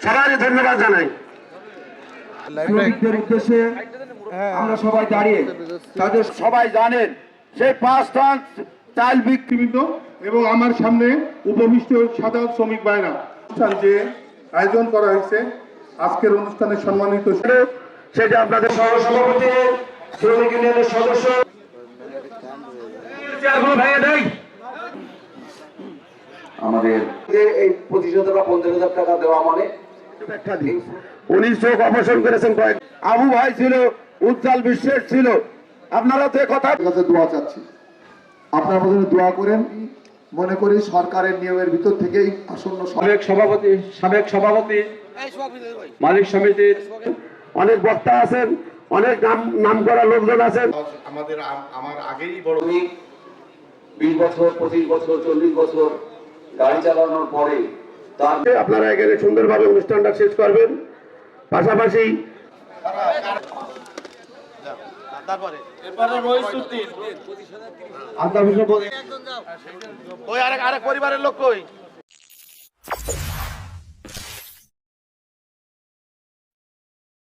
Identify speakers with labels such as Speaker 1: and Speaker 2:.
Speaker 1: সবাই ধন্যবাদ জানাই।
Speaker 2: শ্রমিকদের উদ্দেশ্যে আমরা সবাই দাঁড়িয়ে তাদের
Speaker 1: সবাই জানেন সেই 5 টন চাল
Speaker 3: বিক্রিত এবং আমার সামনে উপবিষ্ট সাধারণ শ্রমিক ভাইরা অনুষ্ঠান যে আয়োজন করা হয়েছে আজকের অনুষ্ঠানে সম্মানিত
Speaker 1: সেটা আপনাদের সহসভাপতি শ্রমিক ইউনিয়নের সদস্য ভেঙে দেয়।
Speaker 2: আমাদের এই 25,000 বা 15,000 টাকা দেওয়া মানে
Speaker 1: উনি চোখ অপারেশন করেছেন কয়েক। আবু ভাই ছিল, উজ্জ্বল বিশ্বাস ছিল। আপনারা তো কথা
Speaker 2: কাছে দোয়া চাচ্ছি, আপনারা মধ্যে দোয়া করেন। মনে করি সরকারের নিয়মের ভিতর থেকেই আসন্ন
Speaker 1: সাবেক সভাপতি মালিক সমিতির অনেক বক্তা আছেন, অনেক নাম করা লোকজন আছেন।
Speaker 4: আমার আগেই বড়
Speaker 2: 20 বছর 25 বছর 40 বছর গাড়ি চালানোর পরে
Speaker 1: আপনারা এখানে সুন্দরভাবে অনুষ্ঠানটা শেষ করবেন। পাশাপাশি
Speaker 4: ওই আরেক পরিবারের লোক কই